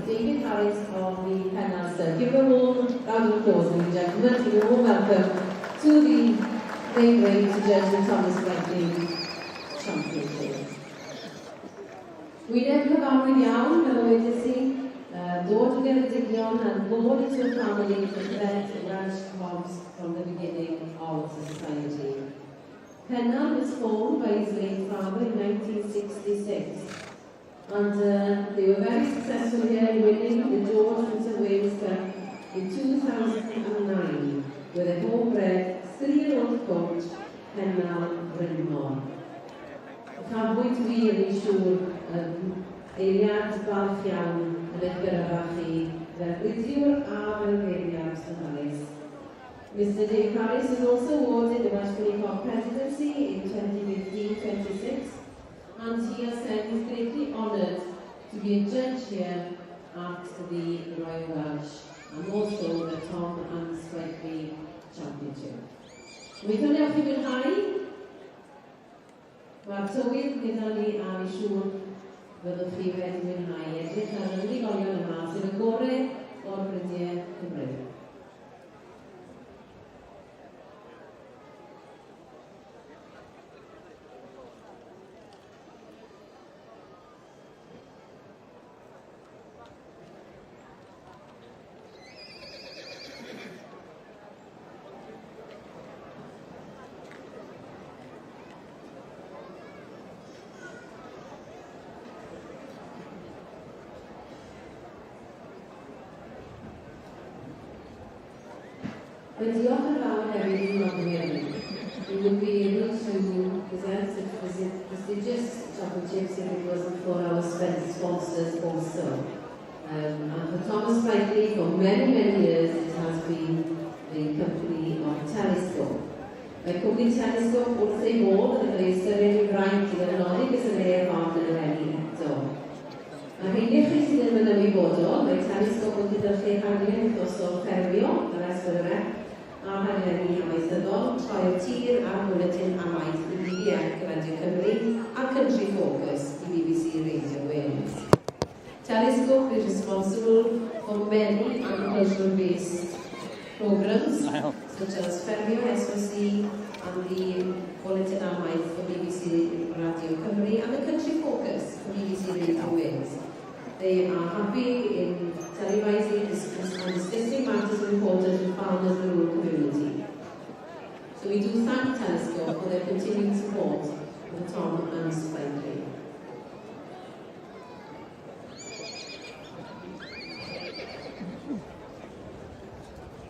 David Harris of the Pencampwriaeth. Give them all a round of applause, ladies and gentlemen. You're all welcome to the main ring to judge the Sprightly Championship. Gwylio Cylch y Gogledd, fel wedi si, dod o Geredigion and born into a family that led Welsh Hobbs from the beginning of the society. Pencampwriaeth was formed by his late father in 1966, and they were very successful here in winning the George and Wales Cup in 2009 with a homebred 3-year-old coach, Dydd Prynhawn Iau. Cafwyd wir yn siŵr eiliad falch iawn yn eich gyrfa chi fel gwydiwr a fel geiriad Harris. Mr. David Harris was also awarded the Welsh Pencampwriaeth presidency in 2015-26, and he has said he's greatly honoured to be a judge here at the Royal Welsh and also the Tom and Sprightly Championship. Weithio ni chi mwynhau. Mae'r tywydd gyda ni a fi siŵr fyddwch chi wedi mwynhau edrych ar yr unigolion yma sydd yn gorau o'r Brydau Cymru. But diolch yn fawr hefyd i'n nodwyr. We will be able to present the prestigious championships if it wasn't for our sponsors also. And for Thomas Sprightly, for many, many years, it has been the company of Telescope. Mae cwmni Telescope wrth ei bod yn ei ystyried yn fraint i ddefnodi beth yn ei ffordd yn eleni eto. Mae rhaid i chi sydd ddim yn ymwybodol, mae Telescope yn gydylchu haniaeth o sol ffermio, yr esbyrrau, a haniaeth amaethyddol, troi o tir a'r bwletin amaeth i BBF Radio Cymru a Country Focus i BBC Radio Wales. Telescope is responsible for many agricultural-based programs, such as Fermio SOC and the Bulletin Amaeth for BBC Radio Cymru and the Country Focus for BBC Radio Wales. They are happy in televising and discussing matters important to farmers in the rural community. So we do thank Telescope for their continued support of Tom and Sprightly.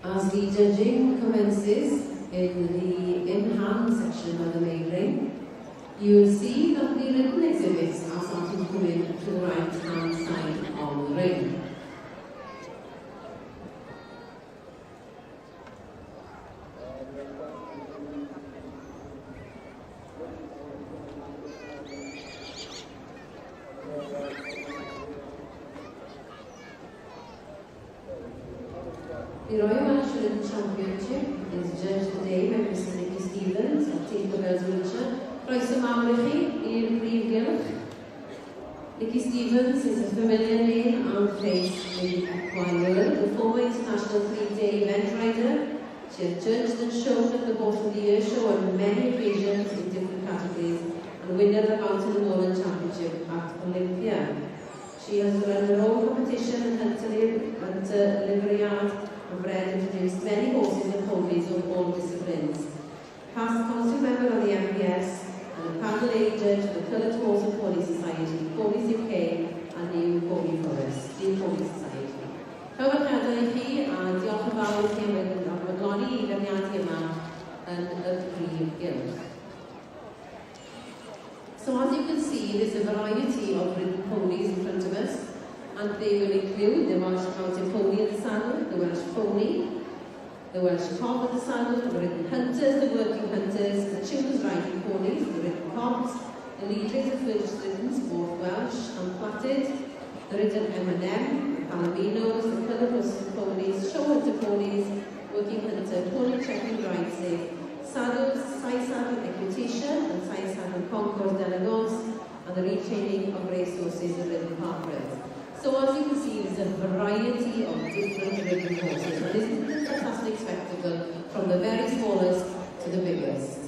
As the judging commences in the in-hand section of the main ring, you will see that the written exhibits are starting to come in to the right-hand side of the ring. The Royal Welsh Championship is judged today by Mr. Nicky Stevens of Team Wiltshire. Croeso mawr I chi i'r brif gylch. Nicky Stevens is a familiar name and face in the equine world, the former international 3-day event rider. She has judged and shown at the Bottom of the Year show on many occasions in different categories and winner of the Mountain and Moorland Championship at Olympia. She has run her own competition and hunter livery yard and bred and produced many horses and ponies of all disciplines. Past constant member of the MPS and a panel agent of the Coloured Horse and Pony Society, Ponies UK and New Pony Forest, New Pony Society. Cyfarchiadau I chi a diolch yn fawr I chi am fodloni I feirniadu yma yn y brif gylch. So as you can see, there's a variety of ridden ponies in front of us, and they will include the Welsh Mountain Pony in the saddle, the Welsh Pony, the Welsh Cob at the saddle, the ridden hunters, the working hunters, the children's riding ponies, the ridden cobs, the leaders of first riddens, both Welsh and platted, the ridden M&M, the Palominos, the coloured horses and ponies, show hunter ponies, working hunter, pony checking ride safe, saddles, side saddle equitation, and side saddle concours d'elegance, and the retraining of racehorses and ridden park rides. So as you can see, there's a variety of different ribbon horses. And isn't it a fantastic spectacle from the very smallest to the biggest?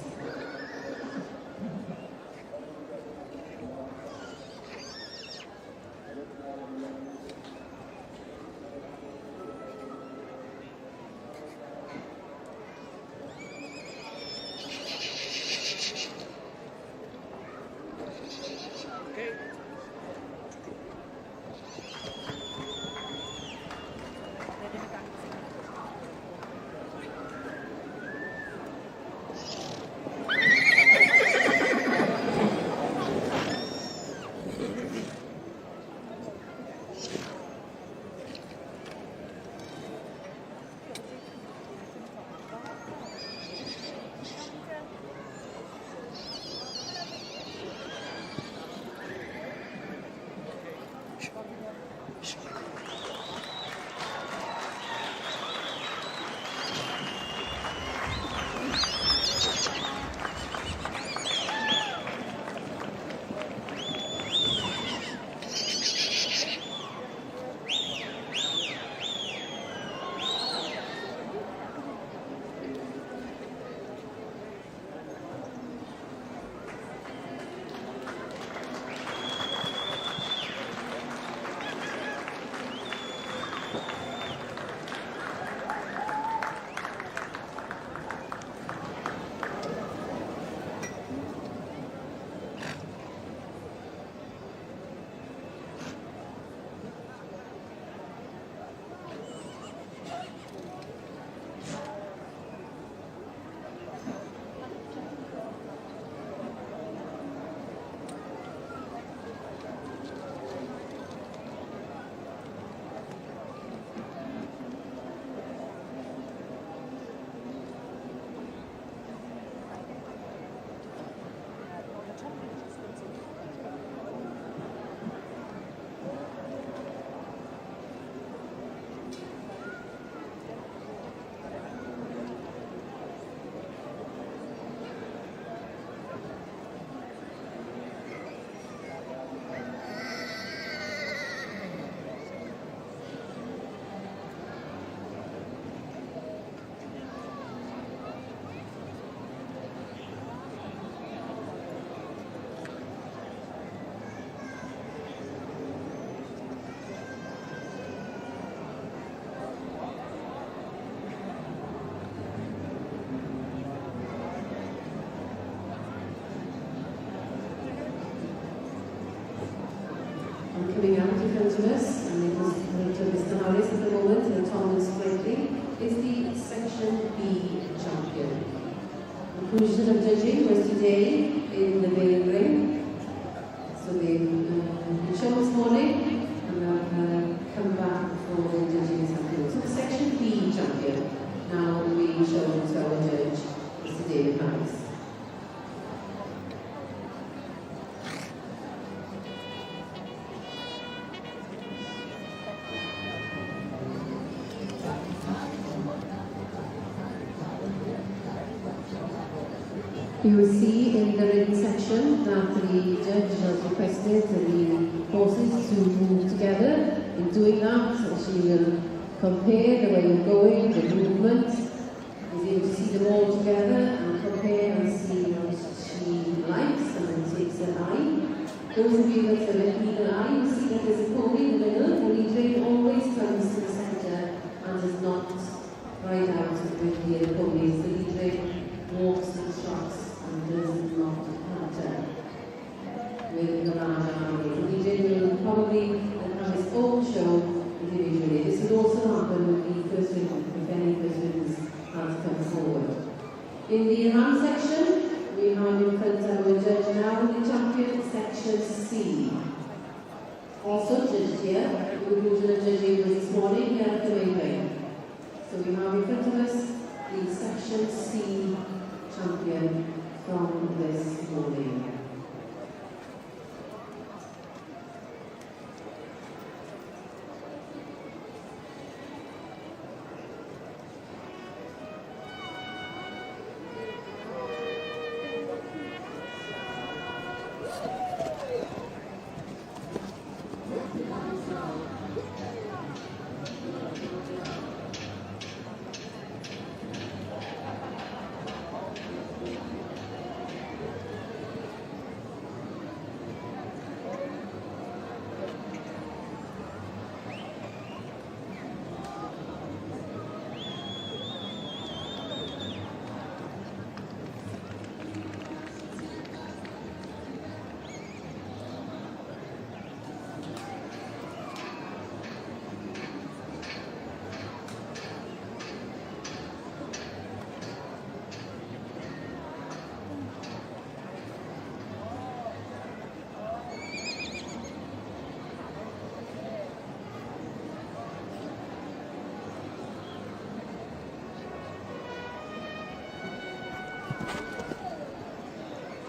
Coming out in front of us, and it was to Mr. Harris at the moment, and Tom and Sprightly, is the Section B champion. The conclusion of judging was today in the main ring. So they've been shown this morning, and have come back for the judging this afternoon. So the Section B champion now will be shown to our judge, Mr. David Harris. You will see in the written section that the judge has requested the horses to move together. In doing that, she will compare the way of going, the movement, is able to see them all together and compare and see what she likes, and then takes an eye. Those of you that have an eagle eye, you see that there's a pony in the middle. The lead train always comes to the centre and does not ride out with the other ponies. The lead train walks and trots and does not patter with the larger army. The leader will probably have his own show individually. This would also happen with the first win, if any first wins have come forward. In the hand section, we have in front of our judge now the champion, Section C. Also judged here, the conclusion of judging was this morning here at the main ring. So we have in front of us the Section C champion from this morning.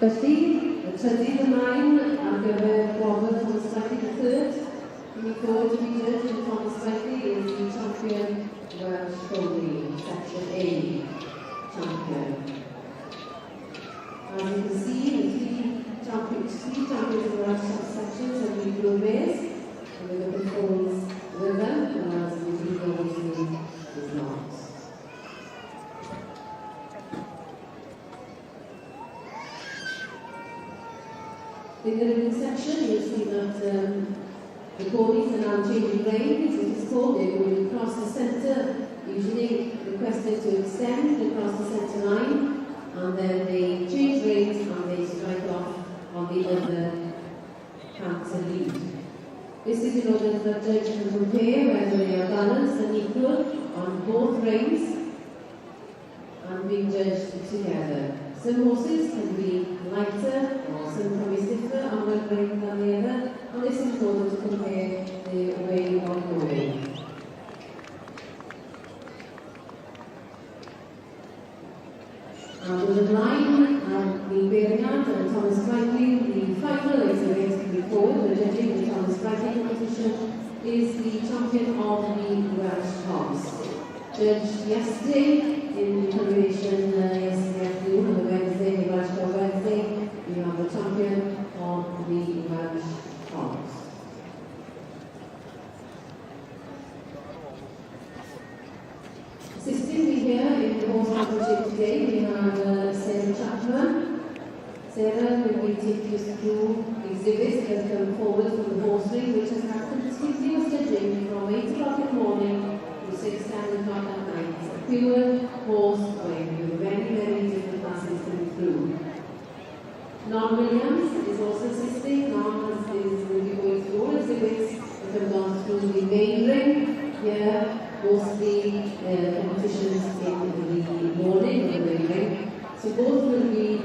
Felly, y trydydd ymlaen ar gyfer Robert Thomas Sprightly III. Coming forward to be judged in Thomas Sprightly is the champion Welsh Gogledd, Section A champion. As you can see, the three champions of the Welsh sections have been blue raised, and we're looking forward with them, whereas the team obviously is not. In the ribbon section, you'll see that the ponies are now changing lanes, it is called. They're going across the centre, usually requested to extend across the centre line, and then they change lanes and they strike off on the other canter lead. This is in order that the judge can compare whether they are balanced and equal on both reins and being judged together. Some horses can be lighter or some can be stiffer on one rein than the other, and this is in order to compare the way of going. With the line, the Prynhawn and Thomas Sprightly, the final is against the forward. The judging the Thomas Sprightly competition is the champion of the Welsh Hogs. Judged yesterday in the combination yesterday afternoon on the Wednesday, the Welsh Hog Wednesday, we have the champion of the Welsh Hogs. Assisting me here in the horse championship today, we have Sarah Chapman. Sarah will be taking us through exhibits that come forward from the horse ring, which has had continuous judging from 8 o'clock in the morning to 6, 7 o'clock at night. It's a pure horse ring with very different classes coming through. Non Williams is also assisting. Non will be going through all exhibits that have gone through the main ring here. Mostly competitions in the morning of the ring. So both will be,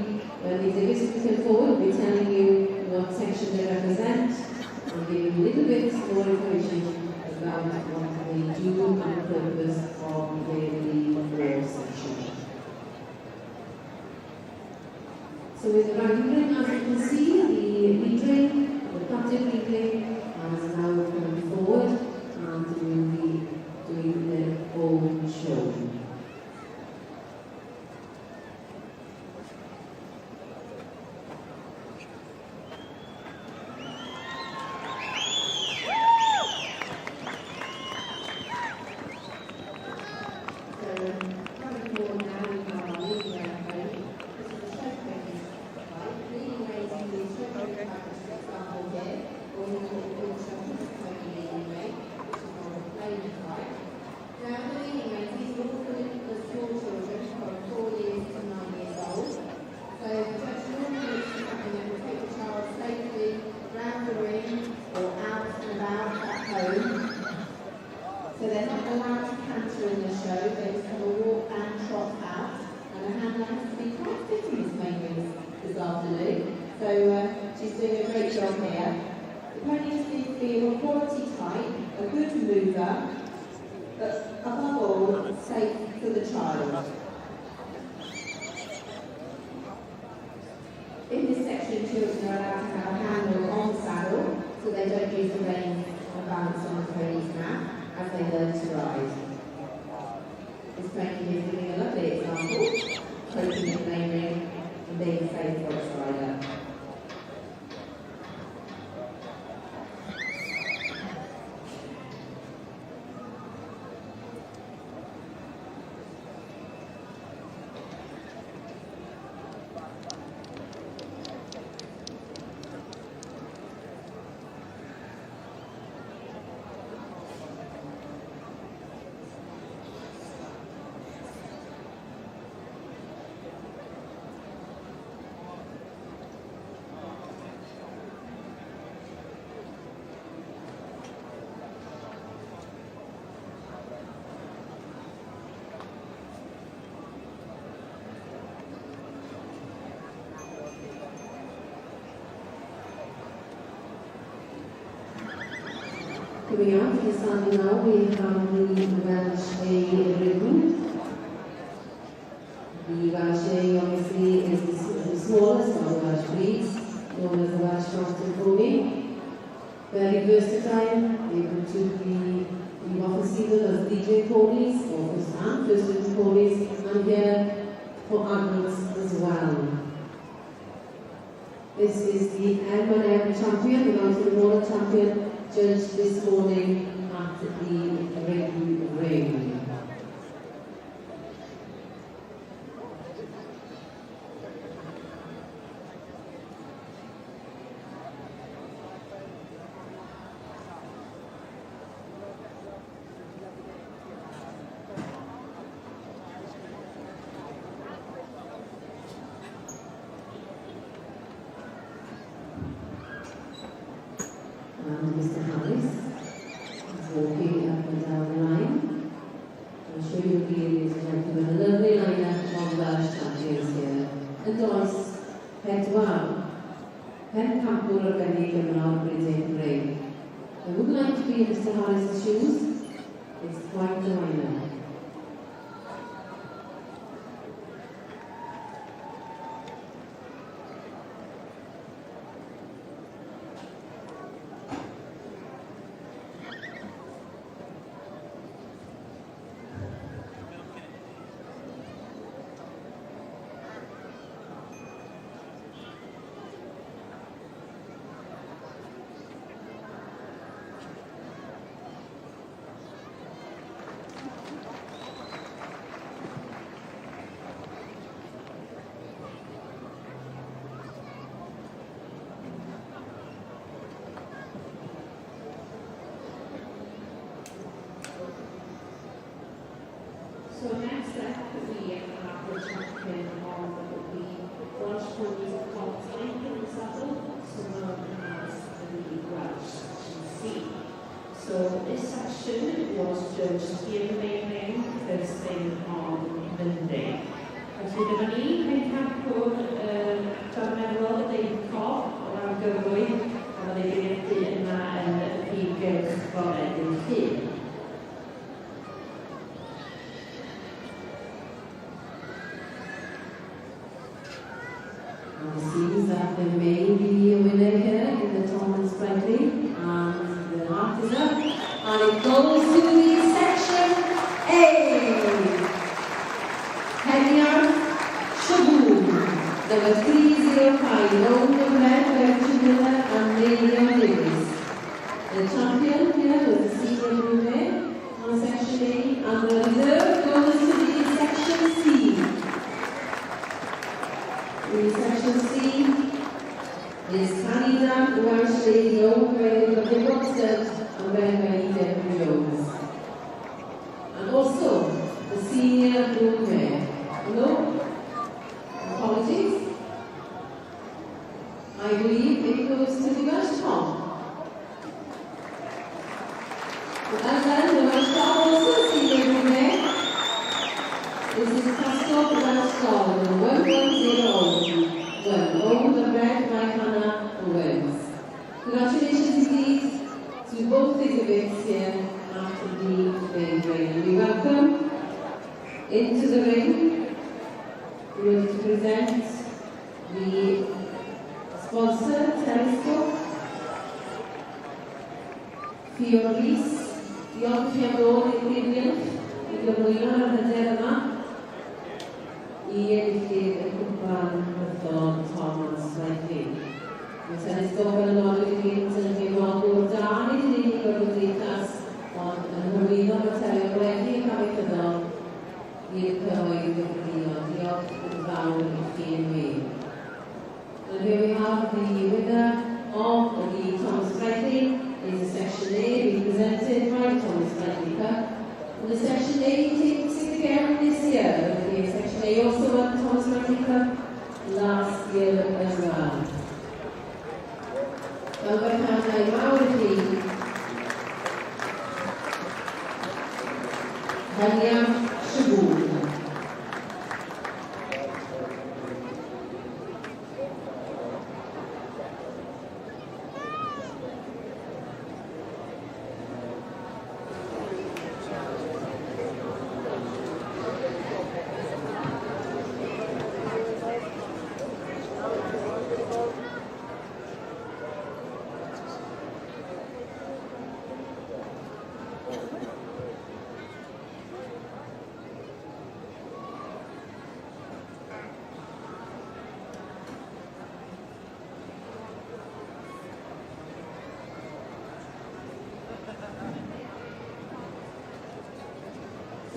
when the exhibits come forward, we'll be telling you what section they represent and give you a little bit more information about what they do and the purpose of the war section. So with the riding ring, as you can see, the lead ring, the captive lead ring, has now come forward and will be doing their own show. Coming out, this time now we have the Welsh ribbon. The Welsh obviously is the smallest of the Welsh boys, and here for adults as well. This is the M&M champion, the Mountain Roller champion, judged this morning at the ring. And Mr. Harris is walking up and down the line. I'm sure you'll be, ladies and gentlemen, a lovely lineup of Welsh champions here. And oes pedwar, Pencampwriaeth arbennig Gymraeg Brydeg Ray. I would like to be in Mr. Harris' shoes. It's quite a lineup. So next up, we have the champion of the Welsh ponies called Cystadlu, so known as the Welsh C. So this section was judged here in the main first thing on Monday. As we gyda ni, Pencampwriaeth, Trefn David Cobb o ran gyrrwy, a mae wedi gwneud yma yn y prif gylch bore yn Llyn. It seems that there may be a winner here in the Thomas Sprightly, and the mark is up, and it goes to the section A. Kenya Shaboon, number 305, owned of Red, Miller and Leon Davis. The champion here was the senior group on section A, and the reserve goes to the section C. In section C is Canada, Welsh Lady, owned by the Gogledd and ran by Dydd Jones. And also the senior group there. No? Apologies. I believe it goes to the Welsh Tom. And then the Welsh Tom also senior group there. This is Pastor Welsh Tom, 1101, owned and read by Hannah Owens. Congratulations indeed to both exhibits here after the main ring. We welcome into the ring. We want to present the sponsor, Telescope, Fioris, diolch chi am ddod i'r gwirionedd i gyflwyno ar hyder yma i enillydd y Cwpan Fythol Thomas Sprightly. Mae Telescope yn nodwyd i gynt yn gefnogwr da nid yn unig o'r gymdeithas, ond yn hyrwyddo materion gwledydd amaethyddol i'r cyhoedd y Gwylio. Diolch yn fawr i chi yn wir. And here we have the winner of the Thomas Sprightly is the Section A, being presented by Thomas Sprightly Cup. And the Section A takes it again this year. The Section A also won the Thomas Sprightly Cup last year as well. Fel bod canau mawr i chi, Gwylio Cylch.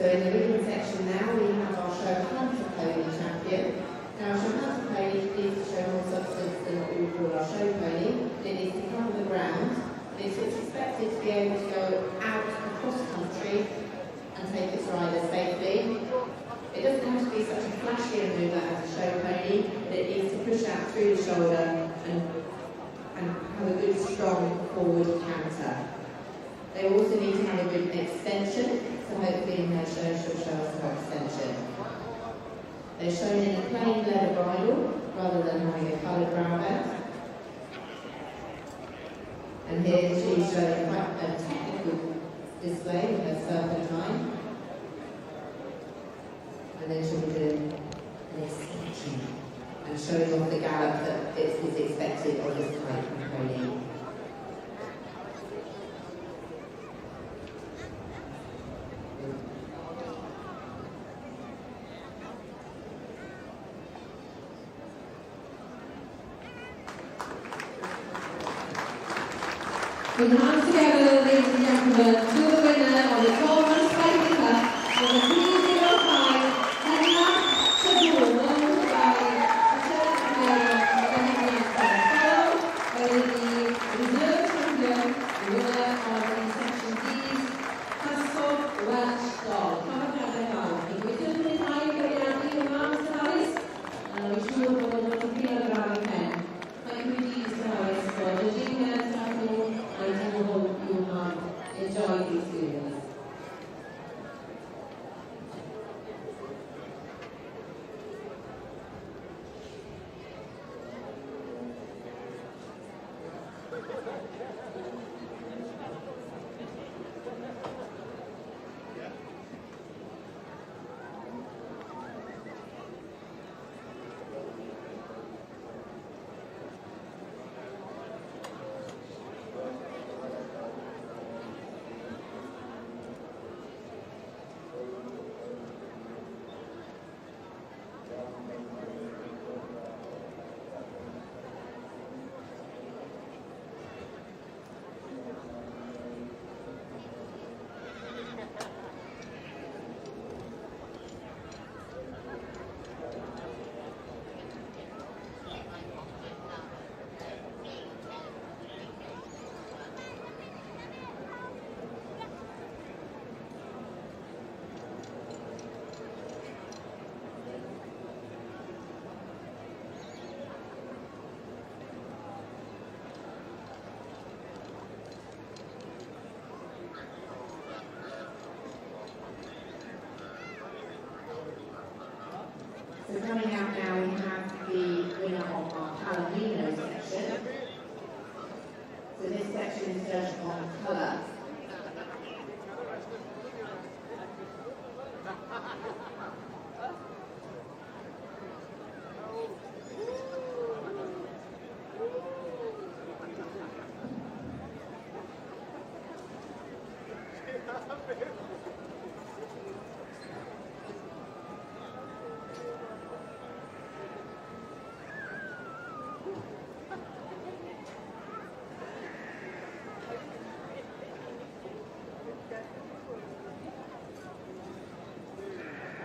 So in the ribbon section now we have our show hunter pony champion. Now our show hunter pony needs to show more substance than what we would call our show pony. It needs to cover the ground. It's expected to be able to go out across country and take its rider safely. It doesn't have to be such a flashy manoeuvre as a show pony, but it needs to push out through the shoulder and have a good strong forward counter. They also need to have a good extension, so hopefully in their show she'll show us her extension. They're shown in a plain leather bridle rather than having a coloured brown belt. And here she's showing quite a technical display with her serpentine. And then she'll be doing an extension and showing off the gallop that is expected of this type of pony. Put your hands together, ladies and gentlemen, to the winner of the Cwpan Sprightly Cup on the 305 Pencampwriaeth Cystadlu by the reserve champion, the winner of the section D's, Fythol Welsh Llaw. Pencampwriaeth. We do the time going out to your arms, guys. We should have all the grabbing pen. Thank you, Jesus Christ, for judging their tackle. I do hope you have enjoyed the experience. So coming out now, we have the winner of our Palomino section. So this section is judged on colour.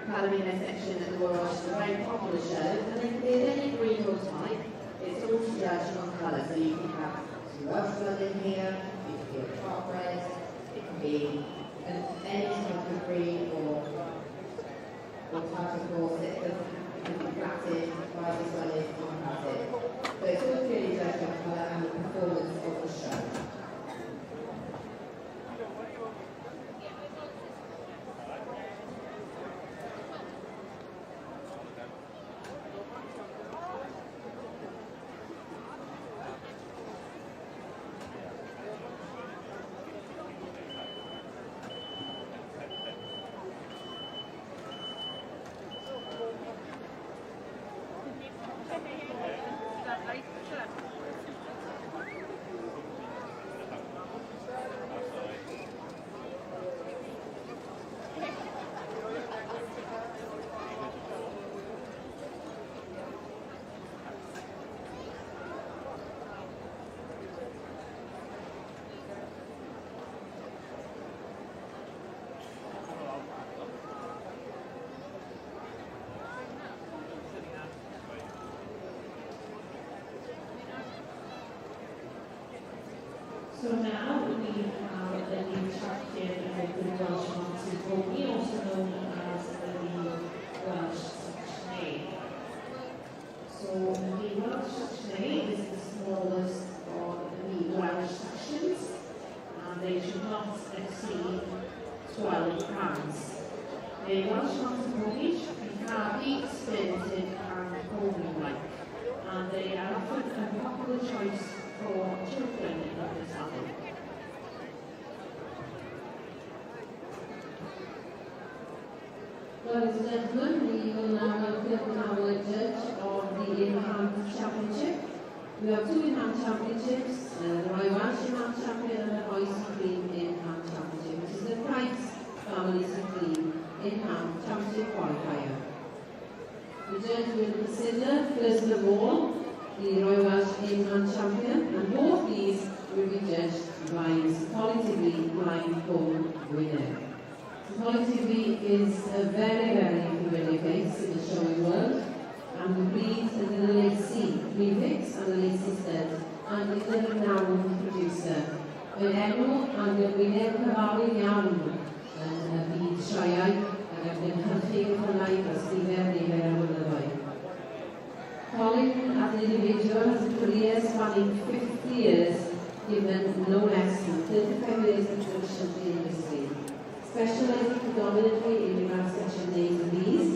Palomino section at the Royal Welsh is a very popular show, and they can be of any breed or type. It's all judged on colour, so you can have some Welsh blood in here, you can be a part bred, it can be any type of breed or type of horse. It can be platted, right as well as unplatted. So it's all clearly judged on colour and the performance of the show. So now we have the new champion of the Welsh Mountain Bogey, also known as the Welsh Section A. So the Welsh Section A is the smallest of the Welsh sections, and they should not exceed 12 pounds. The Welsh Mountain Bogey should be hardy, spirited and bowling-like, and they are often a popular choice for children in the saddle. Ladies and gentlemen, we will now welcome our judge of the in-hand championship. We have two in-hand championships, the Roy Welsh in-hand champion and the Roy Supreme in-hand championship, which is the Price Family Supreme in-hand championship qualifier. The judge will consider, first of all, the Roy Welsh in-hand champion, and both these will be judged by Mr. Colin TV blind bone winner. Colin TV is a very, very familiar face in the showing world, and the breed is the Lacey prefix and the Lacey stud, and is a renowned producer. Mae'n enw am y Gwylio Cylch iawn yn y byd sioeau, ac yn cynhyrchu hwnau dros nifer o flynyddoedd. Colin, as an individual, has a career spanning 50 years, given no less than 35 years of production to the industry. Specialising predominantly in the Section A's and B's,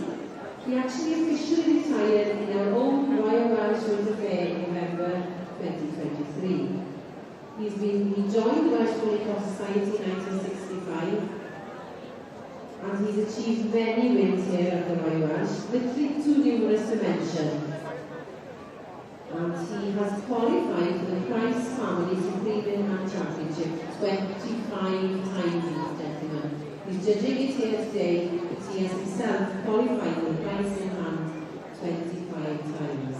he actually officially retired in our own Royal Welsh Rose Fair in November 2023. He joined the Welsh Pony Cross Society in 1965, and he's achieved many wins here at the Royal Welsh, literally too numerous to mention. And he has qualified for the Price Family Supreme in-hand Championship 25 times, gentlemen. He's judging it here today, but he has himself qualified for the Price in-hand 25 times.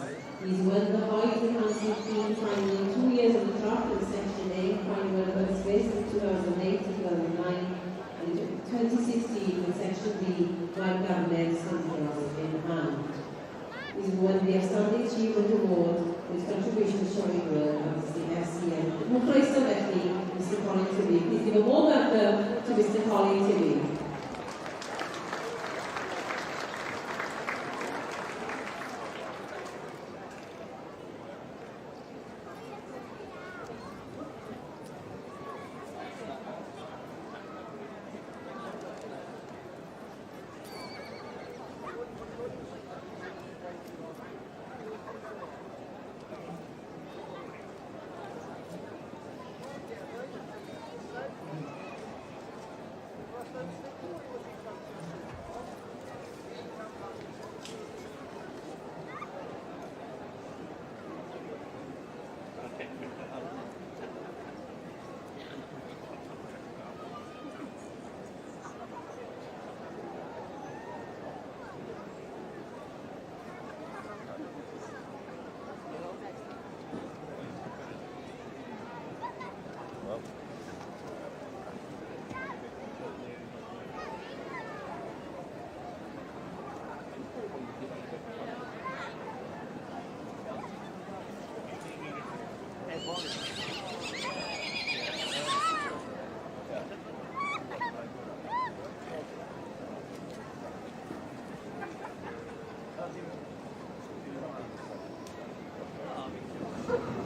He's won the Boys in-hand Supreme final 2 years on the trot in Section A, final first place in 2008 to 2009, and in 2016 in Section B, Wild Gabinets in hand. He's won the Outstanding Achievement Award for his contribution to showing world as the SCM. More praise to Mr. Colin Tibby. Please give a warm welcome to Mr. Colin Tibby.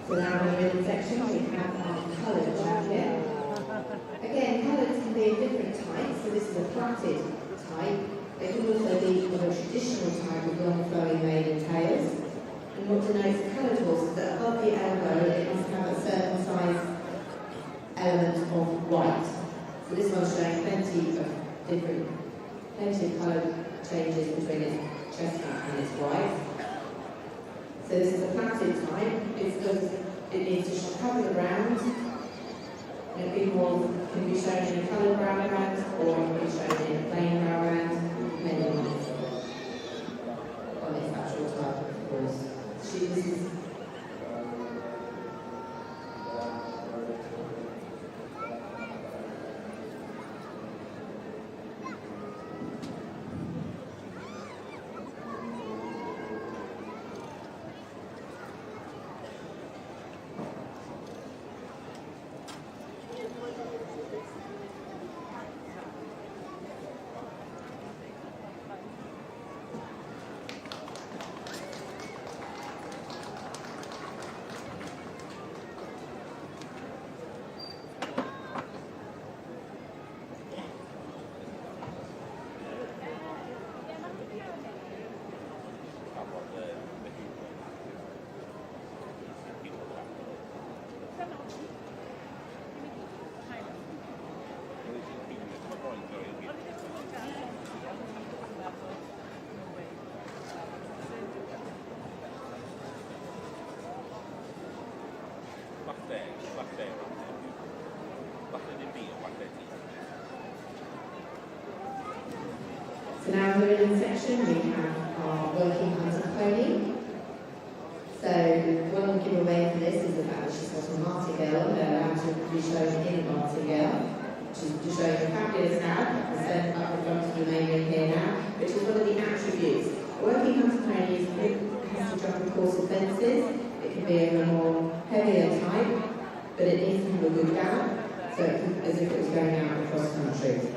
So now in the middle section we have our coloured champion. Again, colours can be in different types, so this is a plaited type. They can also be of a traditional type with long flowing mane and tails. And what denotes a coloured horse is that above the elbow it must have a certain size element of white. So this one's showing plenty of coloured changes between its chestnut and its white. So this is a plaited type. It's because it needs to cover the ground. And it can be shown in a coloured brown band or it can be shown in a plain brown band, depending on its actual type, of course. This is So now we're in the section, we have our working hunter pony. So one giveaway for this is the fact that she's got a martingale, allowed to be shown in a martingale. She's just showing a fabulous nag, the stand up in front of the main here now, which is one of the attributes. A working hunter pony has to jump across the fences. It can be of a more heavier type, but it needs to have a good gallop, so it can, as if it was going out across country.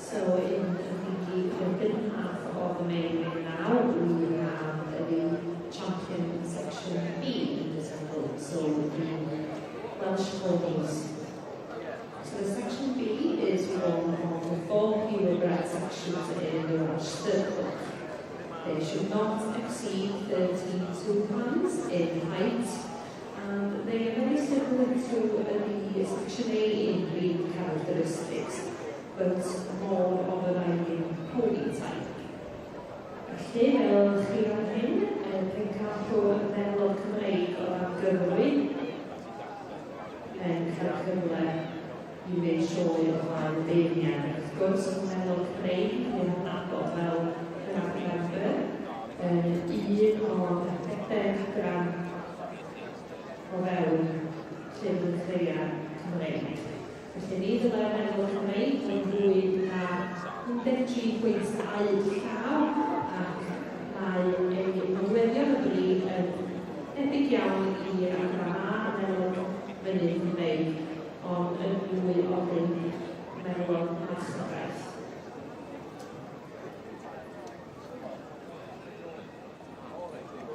So in the middle half of the main ring now, we have the champion section B in this group, so the Welsh ponies. So the section B is one of the 4 purebred sections in the Welsh circle. They should not exceed 32 pounds in height, and they are very similar to the section A in breed characteristics, but more of a riding pony type. Felly, fel chi ar hyn, Pencampwriaeth Cymreig o Gymru yn cael cyfle I wneud sioe o flaen y beirniad. Wrth gwrs, yn meddwl Cymreig, yn adnabod fel Pencampwriaeth, un o 40 gram o fewn llyfr chreia Cymreig. Felly ni ddylai meddwl Cymreig yn fwy na 13.2 llaw, ac mae ei nodweddion y bryd yn debyg iawn I agranna meddwl mynydd Cymreig, ond yn fwy o ddyn meddwl masgogaeth.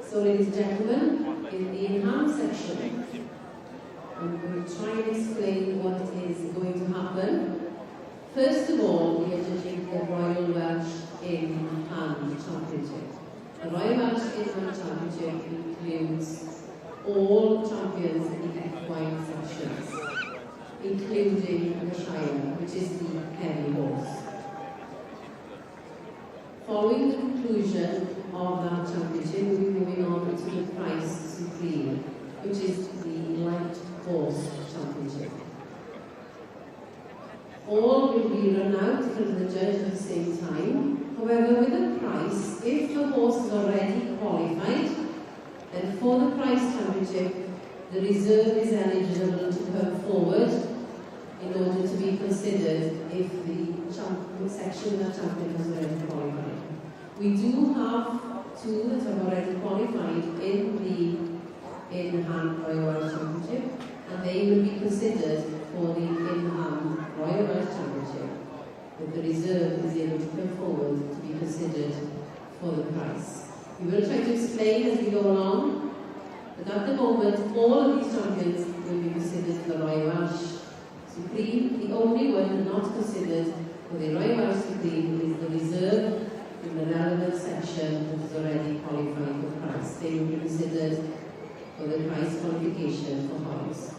So, ladies and gentlemen, in the enhanced section, I'm going to try and explain what is going to happen. First of all, we are judging the Royal Welsh In Hand Championship. The Royal Welsh In Hand Championship includes all champions in the equine sections, including the Shire, which is the heavy horse. Following the conclusion of that championship, we'll be moving on to the Prize Supreme, which is the light horse championship. All will be run out in front of the judge at the same time. However, with the prize, if the horse is already qualified, then for the prize championship, the reserve is eligible to come forward in order to be considered if the section that champion has already qualified. We do have 2 that have already qualified in the in-hand Royal Welsh Championship, and they will be considered for the in-hand Royal Welsh Championship, but the reserve is able to come forward to be considered for the prize. We will try to explain as we go along, but at the moment, all of these champions will be considered for the Royal Welsh Supreme. The only one not considered for the Royal Welsh Supreme is the reserve in the relevant section that is already qualified for the prize. They will be considered for the Christ qualification for house.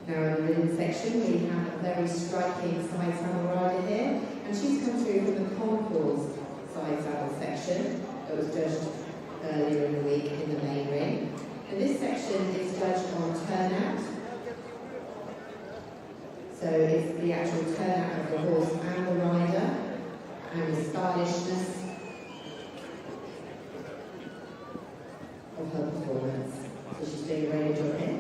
Now in the middle section we have a very striking side saddle rider here, and she's come through from the concourse side saddle section that was judged earlier in the week in the main ring. And this section is judged on turnout. So it's the actual turnout of the horse and the rider, and the stylishness of her performance. So she's doing a very good job here.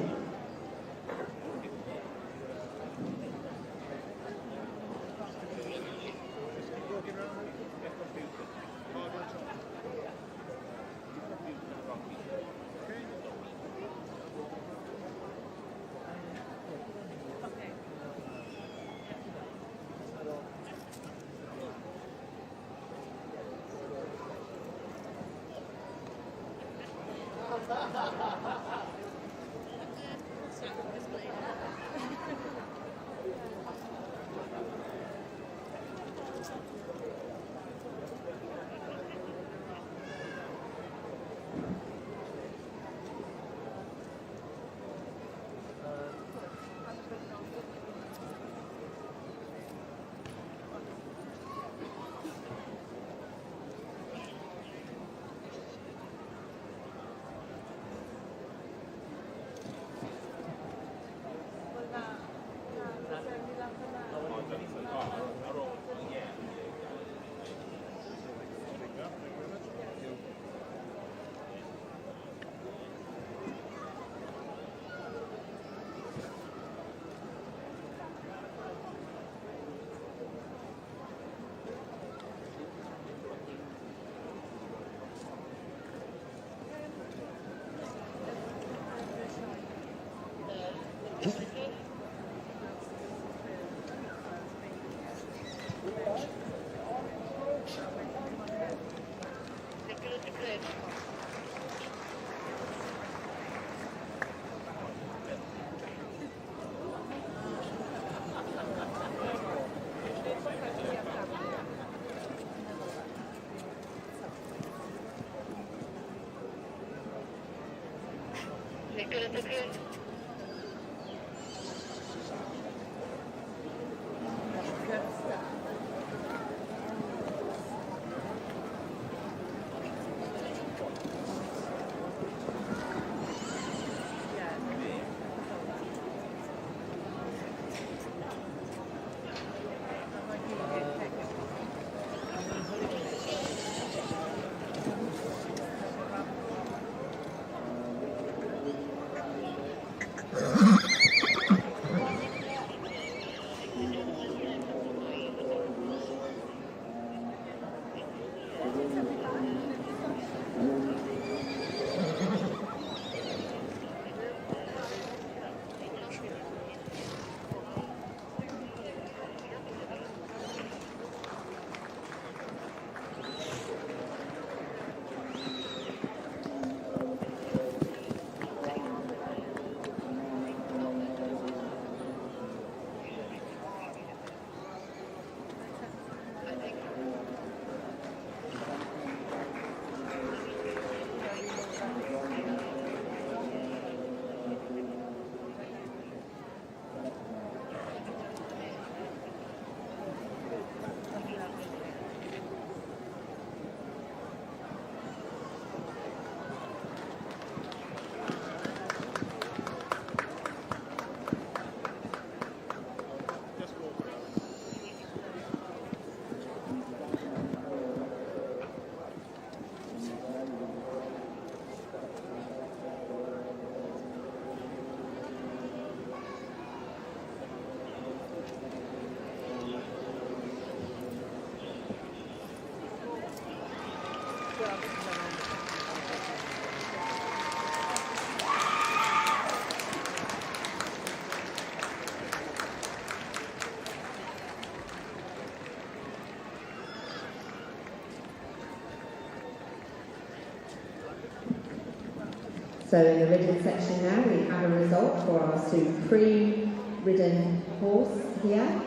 So in the ridden section now, we have a result for our supreme ridden horse here.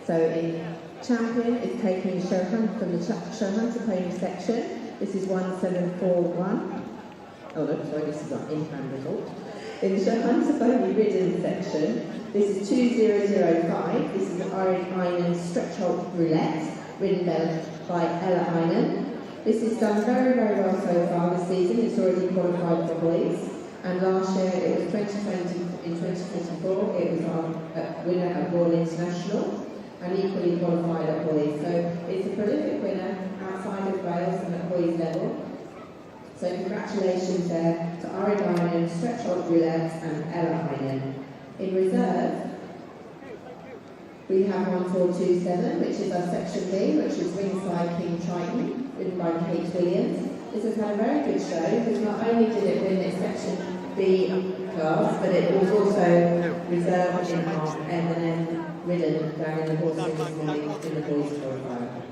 So in champion is taking from the show hunter pony section. This is 1741. Oh no, sorry, this is our in-hand result. In the show hunter pony ridden section, this is 2005. This is Iron Einen Stretchhold Roulette, ridden by Ella Einen. This has done very, very well so far this season. It's already qualified for boys. And last year, it was 2020, in 2024, it was our winner at Royal International and equally qualified at boys. So it's a prolific winner outside of Wales and at boys level. So congratulations there to Iron Einen, Stretchhold Roulette and Ella Einen. In reserve, we have 1427, which is our section B, which is Ringside King Triton, ridden by Kate Williams. This has had a very good show, because not only did it win its section B class, but it was also reserved in our M&M ridden down in the horse racing in the boys qualifier.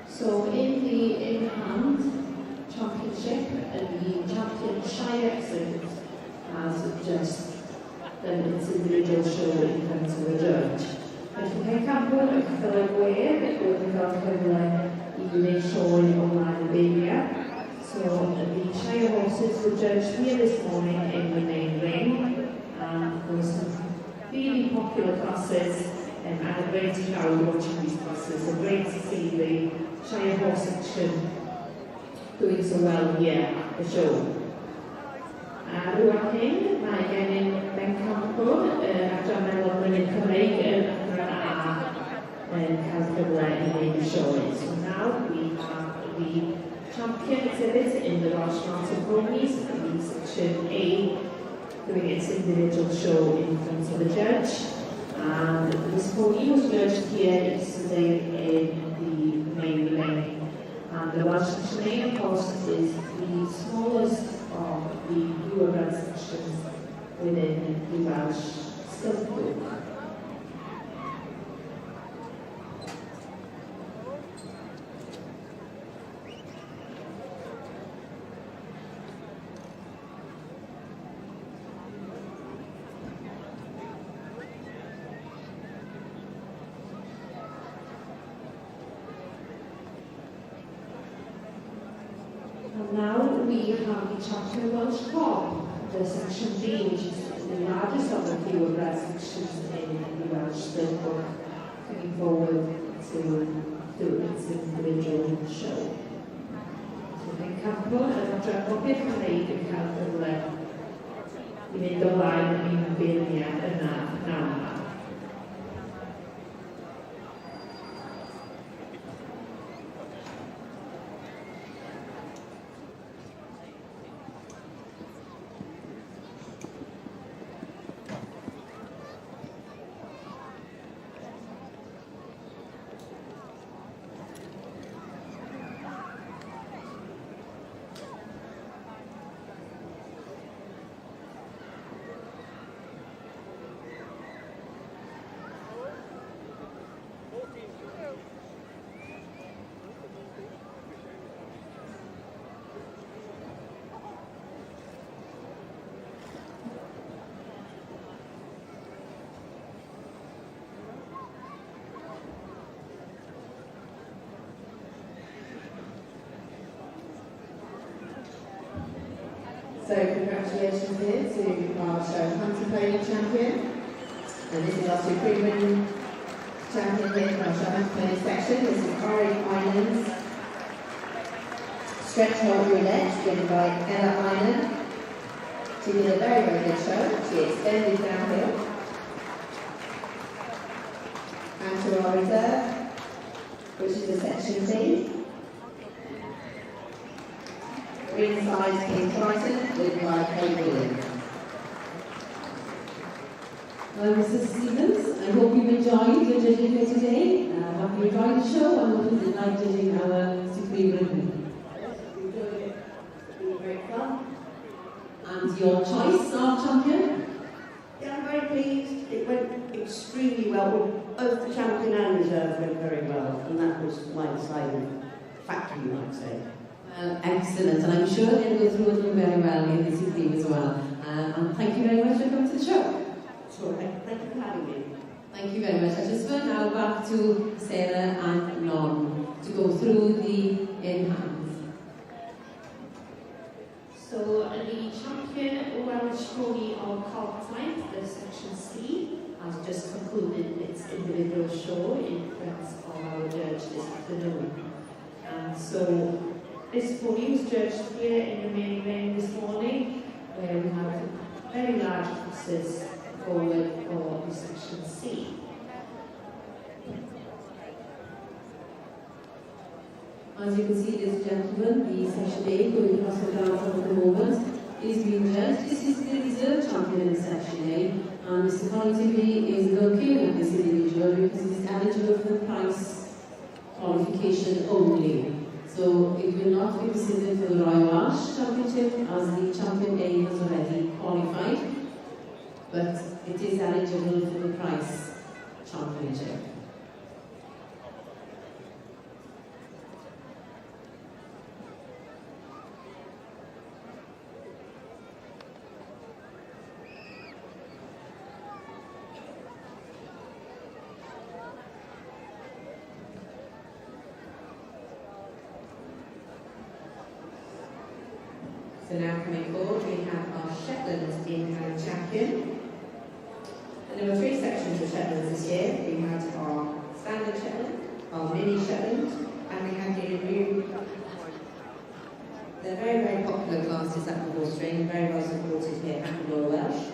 So in the in-hand championship, the champion Shire Excellent has just done its individual show in front of the judge. Felly Pencampwriaeth y Gogledd wedi cael cyfle I wneud sioe ymlaen y beiriau. So the Shire horses were judged here this morning in the main ring, and there were some really popular classes and a great crowd watching these classes. So great to see the Shire horse section doing so well here at the show. Rwan hyn, mae gennym Pencampwriaeth adran meddwl Mynydd Cymreig yn adran A yn cael cyfle I wneud y sioe. So now we have the champion exhibit in the Welsh Mountain Ponies, in section A, doing its individual show in front of the judge. And this pony was judged here yesterday in the main ring. And the Welsh National horse is the smallest of the purebred sections within the Welsh Cystadlu. And now we have the champion Welsh Cob, the section B, which is the largest of the purebred sections in the Welsh Cystadlu, coming forward to do its individual show. So Pencampwriaeth yn adran Gogledd Cymreig yn cael cyfle I fynd ymlaen i'n beirniad yna nawr. So congratulations here to our show hunter pony champion. And this is our supreme champion here for our Cystadlu section. This is Islands Stretch Hold Roulette, driven by Ella Island. She did a very, very good show. She extended downhill. And to our reserve, which is a section C. Greenside King Triton, driven by Kate Williams. Mrs. Stevens, I hope you've enjoyed your judging here today. Have you enjoyed the show, and what was it like judging our Supreme Britain? We enjoyed it. It's been great fun. And your choice of champion? Yeah, I'm very pleased. It went extremely well. Both the champion and reserve went very well, and that was my deciding factor, you might say. Excellent, and I'm sure they'll go through it very well in the Supreme as well. And thank you very much for coming to the show. Sure, thank you for having me. Thank you very much. I just went now back to Sarah and Non to go through the in-hands. So the champion Welsh pony of Cartwright, the section C, has just concluded its individual show in front of our judge this afternoon. And so this pony was judged here in the main ring this morning, where we have very large crosses forward for the section C. As you can see, ladies and gentlemen, the section A going across the dance at the moment is being judged. This is the reserve champion in section A, and Mr. Conley is looking at this individual because he's eligible for the prize qualification only. So it will not be considered for the Royal Welsh Championship as the champion A has already qualified, but it is eligible for the prize championship. So now coming forward, we have our Shetland in-hand champion. And there were 3 sections of Shetlands this year. We had our standard Shetland, our mini Shetland, and we had the new. They're very, very popular classes at the horse ring, very well supported here at the Royal Welsh.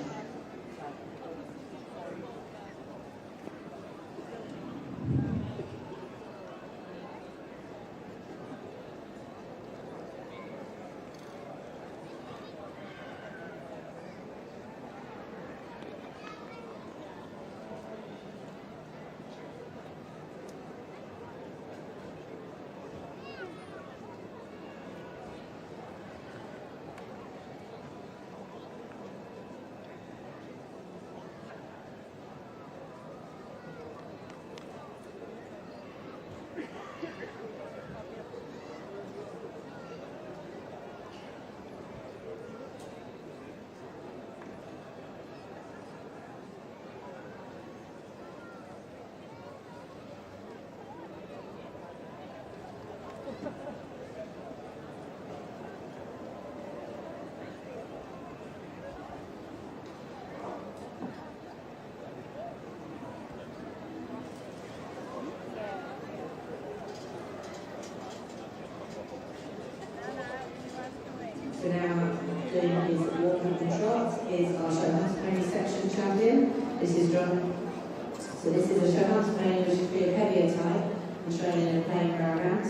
So now doing his walk up and trot is our Showhouse Pony section champion. This is John. So this is a Showhouse Pony which should be of heavier type and shown in a plain background.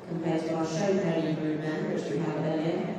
Compared to our show pony broodman, which we had earlier.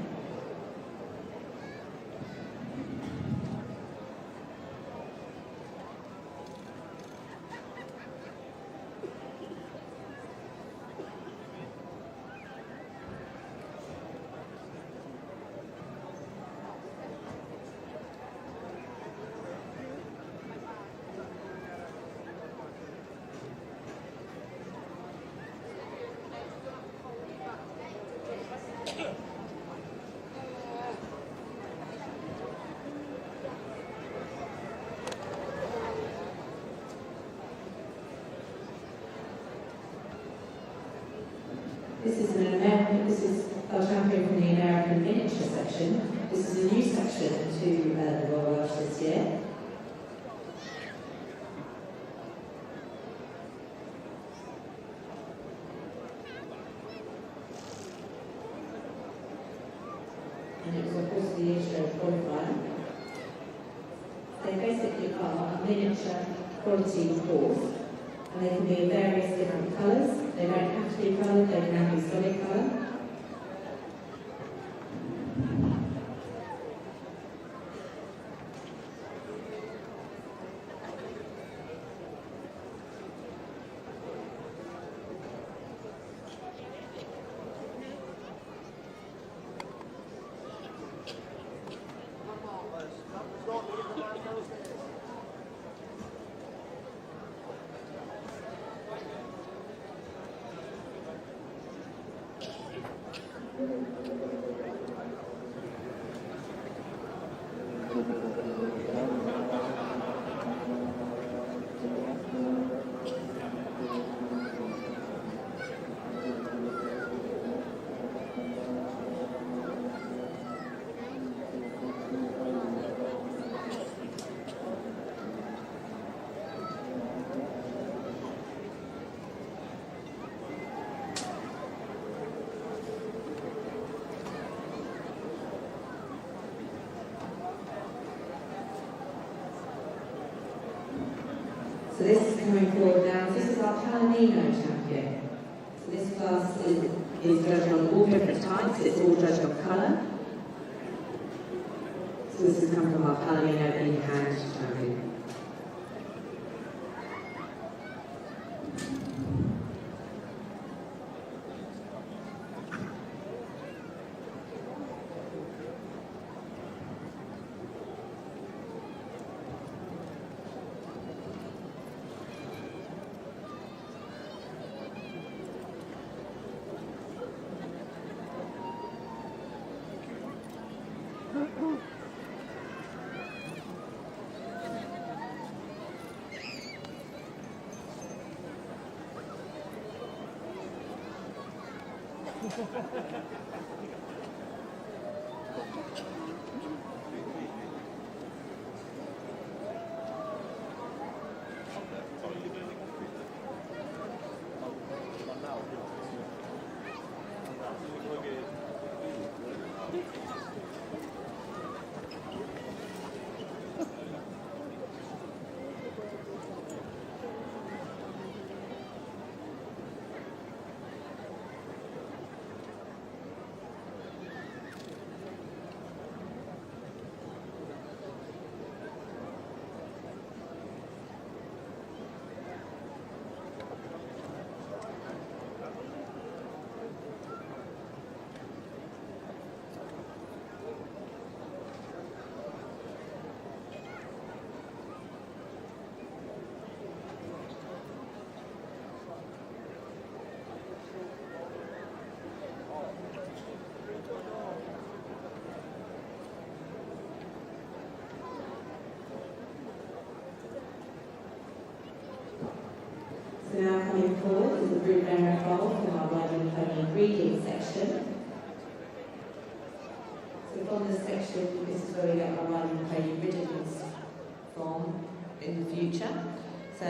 This is our champion from the American miniature section. This is a new section to the Royal Welsh this year. of course the intro qualifier. They basically are a miniature quality report, and they can be in various different colours. They don't have to be coloured, they can be solid colour. So this is coming forward now. This is our Palomino champion. So this class is judged on all different types. It's all judged on colour. So this has come from our Palomino in-hand champion. So now coming forward is the broodmare involved from our riding pony breeding section. So from this section, this is where we get our riding pony riddles from in the future. So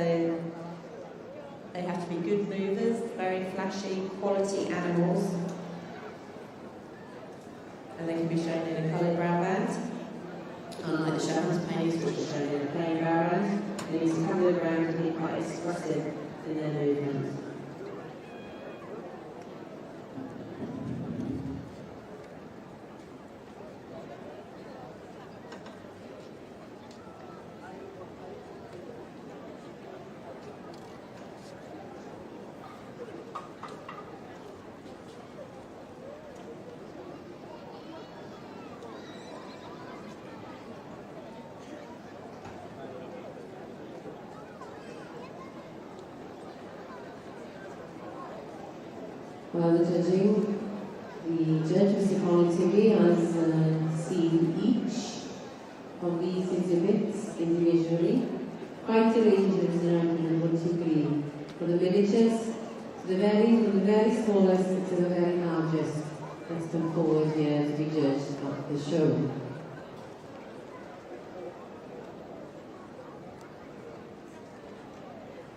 they have to be good movers, very flashy, quality animals. And they can be shown in a coloured brown band. Unlike the Shepherd's ponies, which are shown in a plain brown band. They use a coloured brown to be quite expressive in their movements. While the judging, the judge, Mr. Colin Tibbey, has seen each of these exhibits individually, quite a range of what you believe. From the miniatures, from the very smallest to the very largest, that's come forward here to be judged at the show.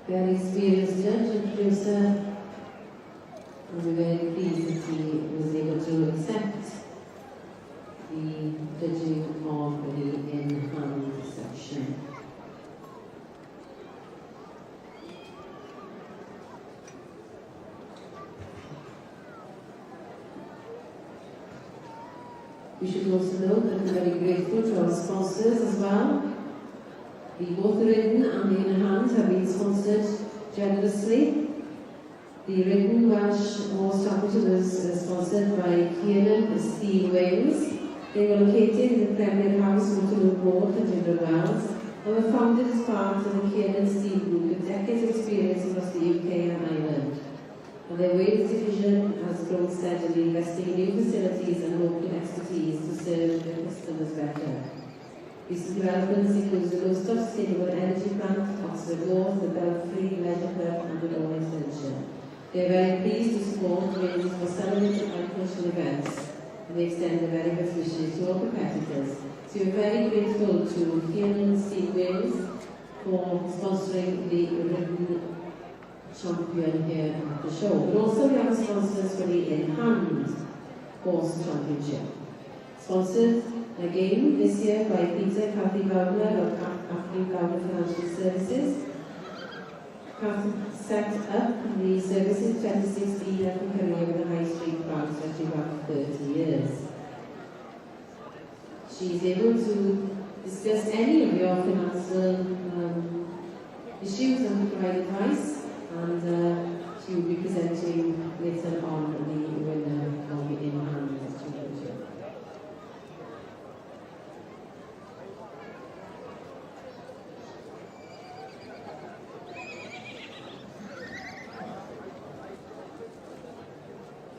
Very experienced judge and producer. And we're very pleased that he was able to accept the judging of the in-hand section. We should also note that we're very grateful to our sponsors as well. Both the written and the in-hand have been sponsored generously. The written Welsh Horse Championship was sponsored by Kiernan and Steve Wales. They were located in the Premier House, Waterloo Road, Llyn Wells, and were founded as part of the Kiernan Steve Group with decades of experience across the UK and Ireland. And their Wales division has grown steadily, investing in new facilities and local expertise to serve their customers better. Recent developments include the low-stop sustainable energy plant, Oxford North, the Belfry, Leisure Club, and the Llaw extension. They are very pleased to support ranges for celebrated agricultural events, and they extend a very best wishes to all competitors. So we're very grateful to Kiernan Steve Wales for sponsoring the written champion here at the show. But also we have sponsors for the in-hand horse championship. Sponsored again this year by Peter Cathy Bowler of Cathy Bowler Financial Services. Cathy set up the services in 2016 and her career with the High Street Bank stretching back 30 years. She is able to discuss any of your financial issues and provide advice, and she will be presenting later on the winner of the in-hand championship.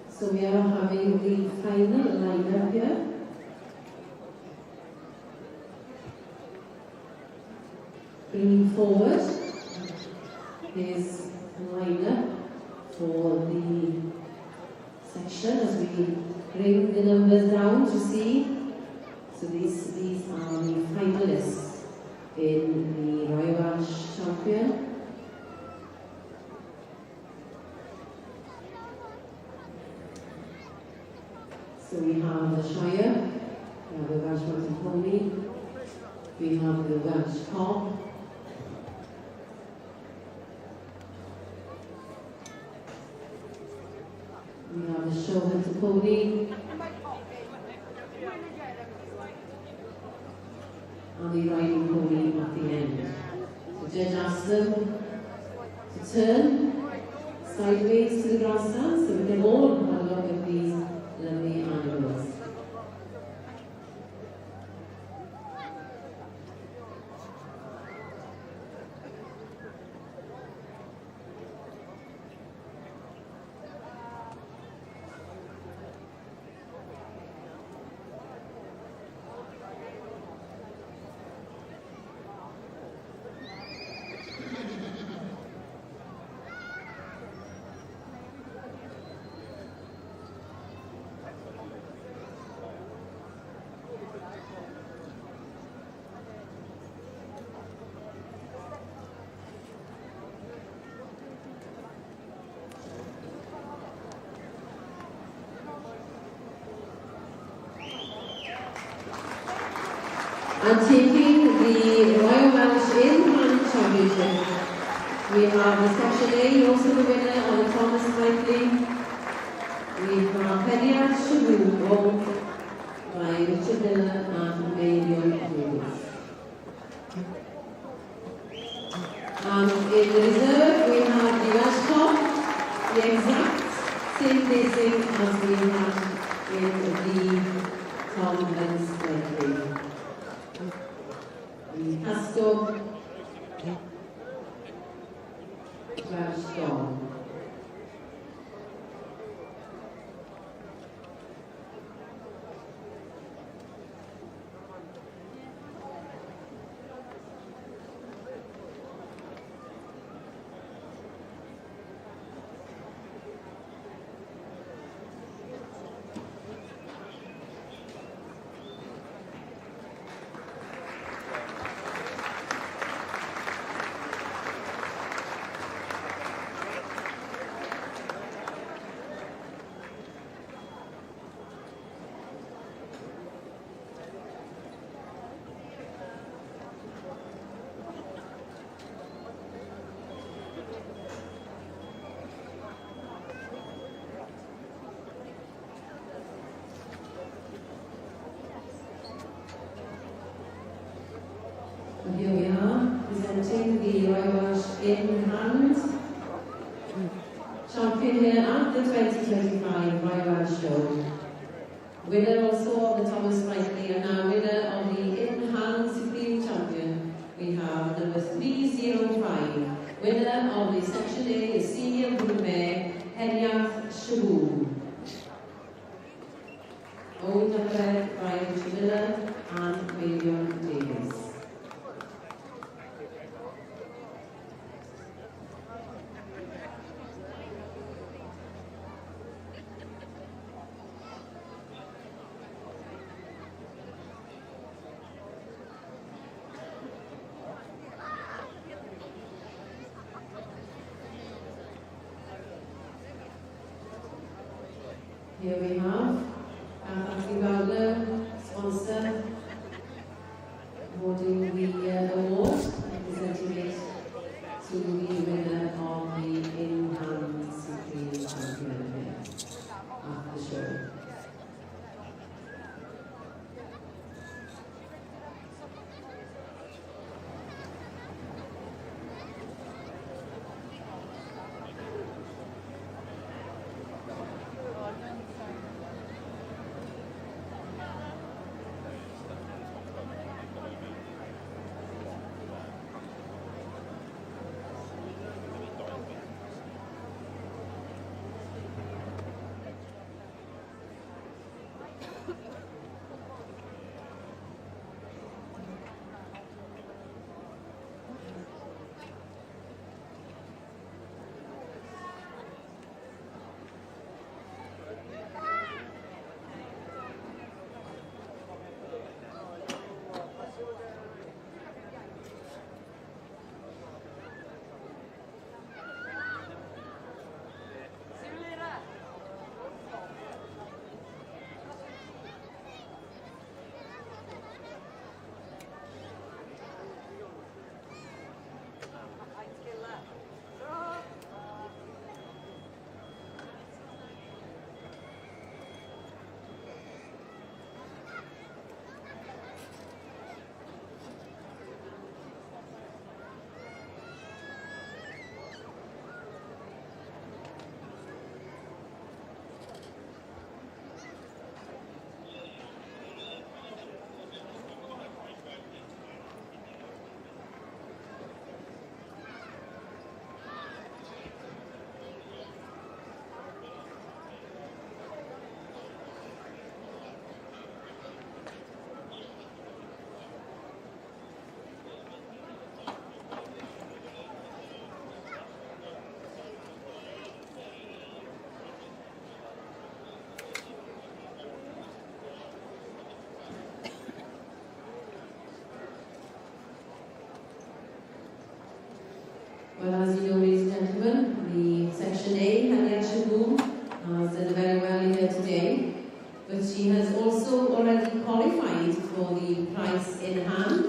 So we are having the final lineup here. Bringing forward is a lineup for the section as we bring the numbers down to see. So these are the finalists in the Royal Welsh Champion. So we have the Shire, we have the Welsh Mountain Pony, we have the Welsh Cob, we have the Show Hunter Pony, and the Riding Pony at the end. The judge asks them to turn sideways to the grandstand so we can all have a look at these lovely animals. And taking the Royal Welsh in-hand championship, we have the Section A, also the winner on the Thomas Sprightly. We have Penny Shabu, owned by Richard Miller and Mewn. And in the reserve, we have the Welsh Cob, the exact same placing as we had in the Tom and Sprightly. The Ascot, Welsh Dog. And here we are, presenting the Royal Welsh in hand. Champion here at the 2025 Royal Welsh Show. Winner also of the Thomas Sprightly, and now winner of the in-hand Supreme Champion, we have number 305. Winner of the Section A, the Senior Broodmare, Heriath Shaboon. Old number Brian Miller and Gwylio Davies. Here we have Cystadlu sponsor awarding the award and presenting it to the winner of the in-hand Supreme Champion at the show. Well, as you know, ladies and gentlemen, the Section A, Heriath Shaboon, has done very well here today, but she has also already qualified for the prize in hand.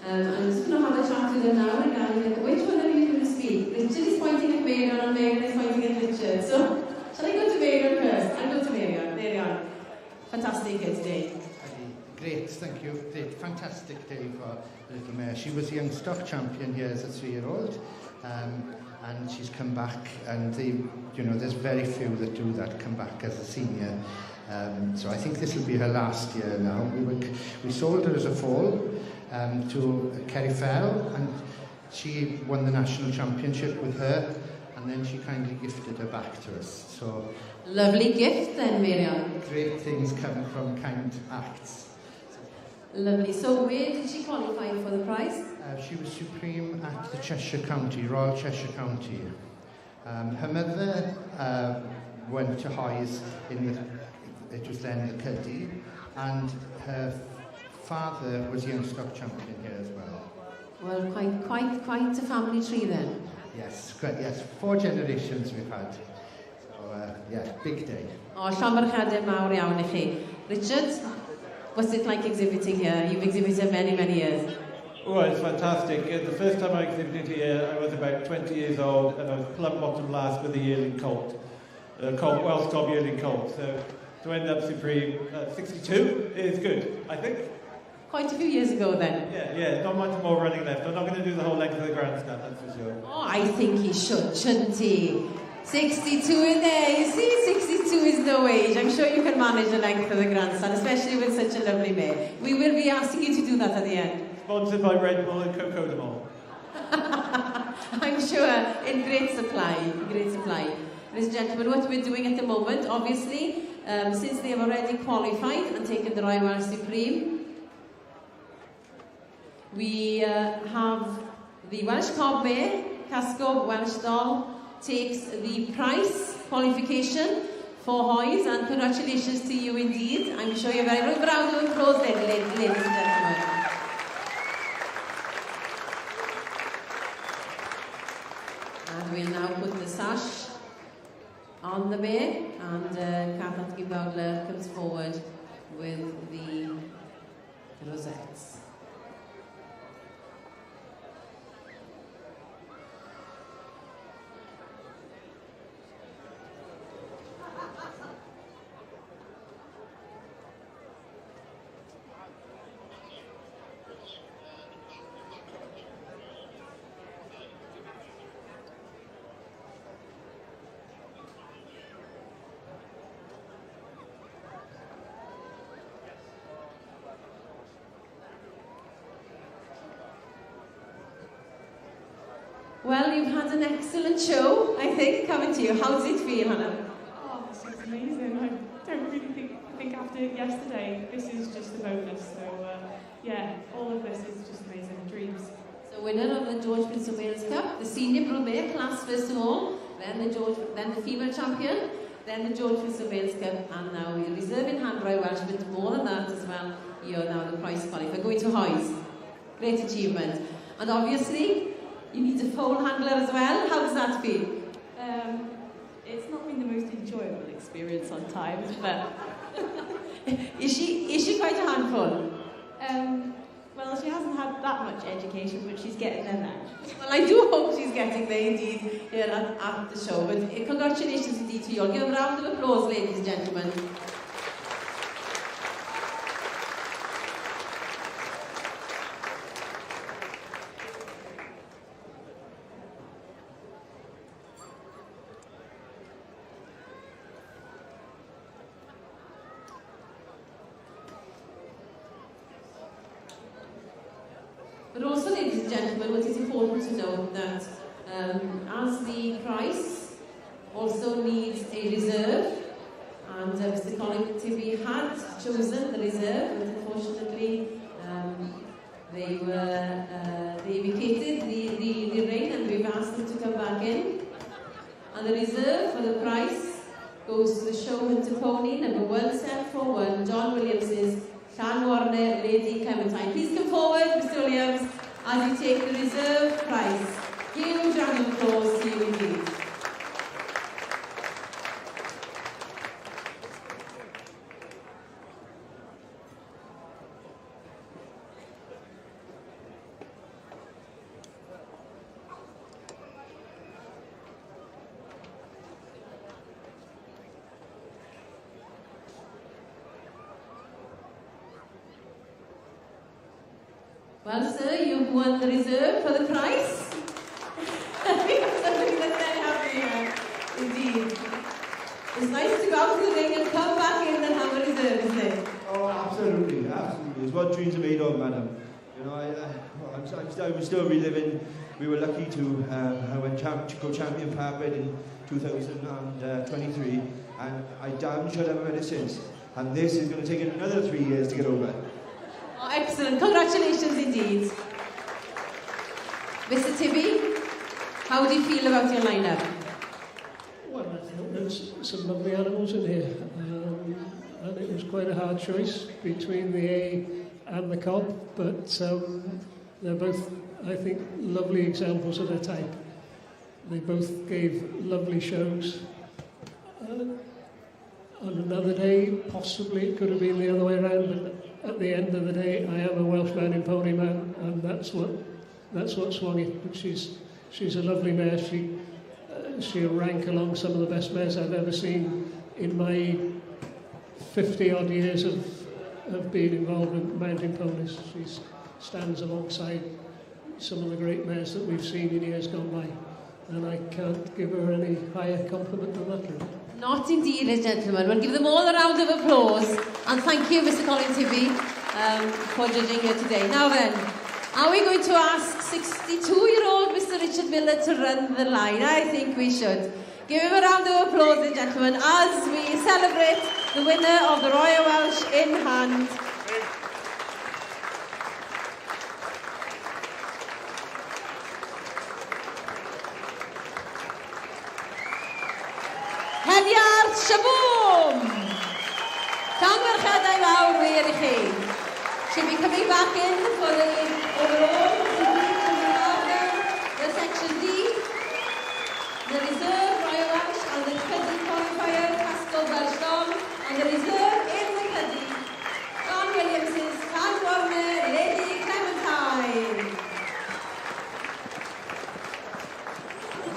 I'm just going to have a chat with them now regarding which one of you is going to speak. Richard is pointing at Megan and Megan is pointing at Richard. So, shall I go to Megan first? I'll go to Megan. There you are. Fantastic here today. Great, thank you. Great, fantastic day for Little Mare. She was the young stock champion here as a 3-year-old, and she's come back. And there's very few that do that, come back as a senior. So I think this will be her last year now. We sold her as a foal to Kerry Fell, and she won the national championship with her, and then she kindly gifted her back to us. So lovely gift then, Miriam. Great things come from kind acts. Lovely. So where did she qualify for the prize? She was supreme at the Cheshire County, Royal Cheshire County. Her mother went to Hoys it was then the Cuddy, and her father was young stock champion here as well. Well, quite a family tree then. Yes, yes, 4 generations we've had. So big day. Oh, llanfarchadau mawr iawn I chi. Richard, what's it like exhibiting here? You've exhibited many years. Oh, it's fantastic. The first time I exhibited here, I was about 20 years old, and I was plumb bottom last with a yearling colt, Welsh Cob yearling colt. So to end up supreme at 62 is good, I think. quite a few years ago then. Yeah, not much more running left. I'm not going to do the whole length of the grandstand, that's for sure. Oh, I think he should, shouldn't he? 62 in there, you see, 62 is no age. I'm sure you can manage the length of the grandstand, especially with such a lovely mare. We will be asking you to do that at the end. Sponsored by Red Bull and Cocodamol. I'm sure, in great supply, Ladies and gentlemen, what we're doing at the moment, obviously, since they have already qualified and taken the Royal Welsh Supreme, we have the Welsh Cob Mare, Casco Welsh Doll, takes the prize qualification for Hoys, and congratulations to you indeed. I'm sure you're very good. Round of applause, ladies and gentlemen. And we'll now put the sash on the mare, and Catherine Gibowler comes forward with the rosettes. Well, you've had an excellent show, I think, coming to you. How does it feel, Hannah? Oh, this is amazing. I don't really think after yesterday, this is just a bonus. So, yeah, all of this is just amazing. Dreams. So, winner of the George Prince of Wales Cup, the senior Bromare class first of all, then the female champion, then the George Prince of Wales Cup, and now you're reserving hand Royal Welsh, but more than that as well, you're now the prize qualifier. Going to Hoys. Great achievement. And obviously, you need a pole handler as well. How does that feel? It's not been the most enjoyable experience on times, but is she quite a handful? Well, she hasn't had that much education, but she's getting there now. Well, I do hope she's getting there indeed here at the show. But congratulations indeed to you all. Give a round of applause, ladies and gentlemen. But also, ladies and gentlemen, what is important to note that as the prize also needs a reserve, and Mr. Colin Tibby had chosen the reserve, but unfortunately they vacated the ring, and we've asked them to come back in. And the reserve for the prize goes to the showman to pony, number 1741, John Williams's Llan Warner Lady Clementine. Please come forward, Mr. Williams, as you take the reserve prize. Huge round of applause to you indeed. Well, sir, you've won the reserve for the prize. Indeed. It's nice to go out to the ring and come back in and have a reserve, isn't it? Oh, absolutely. It's what dreams are made of, madam. You know, I'm still reliving. We were lucky to go champion Parkbed in 2023, and I damn sure haven't had it since. And this is going to take another 3 years to get over. Oh, excellent. Congratulations indeed. Mr. Tibby, how do you feel about your lineup? Well, I think there's some lovely animals in here. And it was quite a hard choice between the A and the Cob, but they're both, I think, lovely examples of their type. They both gave lovely shows. On another day, possibly it could have been the other way around, but at the end of the day, I am a Welshman in Ponyman, and that's what swung it. But she's a lovely mare. She'll rank along some of the best mares I've ever seen in my 50 odd years of of being involved in mountain ponies. She stands alongside some of the great mares that we've seen in years gone by, and I can't give her any higher compliment than that, really. Not indeed, ladies and gentlemen. We'll give them all a round of applause, and thank you, Mr. Colin Tibby, for judging here today. Now then, are we going to ask 62-year-old Mr. Richard Miller to run the line? I think we should. Give him a round of applause, ladies and gentlemen, as we celebrate the winner of the Royal Welsh in hand. Hediad Shaboom! Congratulations fawr wir I chi. She'll be coming back in for the overall, the section D, the reserve Royal Welsh and the Cyddi qualifier Castle Welsh Dom, and the reserve in the Cyddi, John Williams's Tad Warner, Lady Clementine.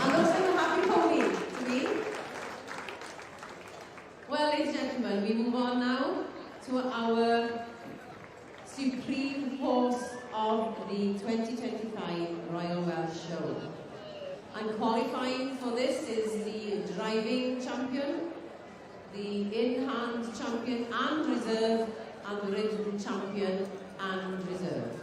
And also a happy pony to me. Well, ladies and gentlemen, we move on now to our supreme horse of the 2025 Royal Welsh Show. And qualifying for this is the driving champion, the in-hand champion and reserve, and the ridden champion and reserve.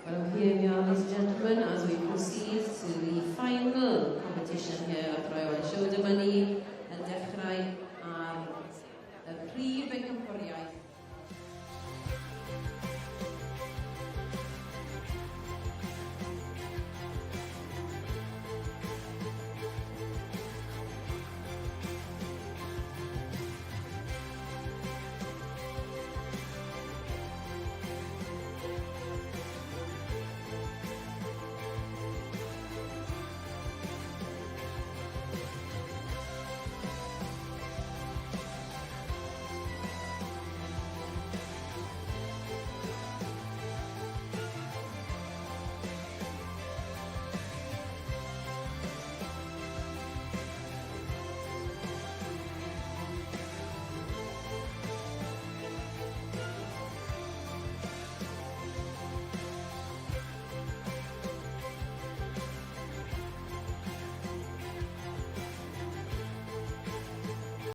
Well, here we are, ladies and gentlemen, as we proceed to the final competition here at Royal Welsh Show. Dyma ni yn dechrau ar y prif Pencampwriaeth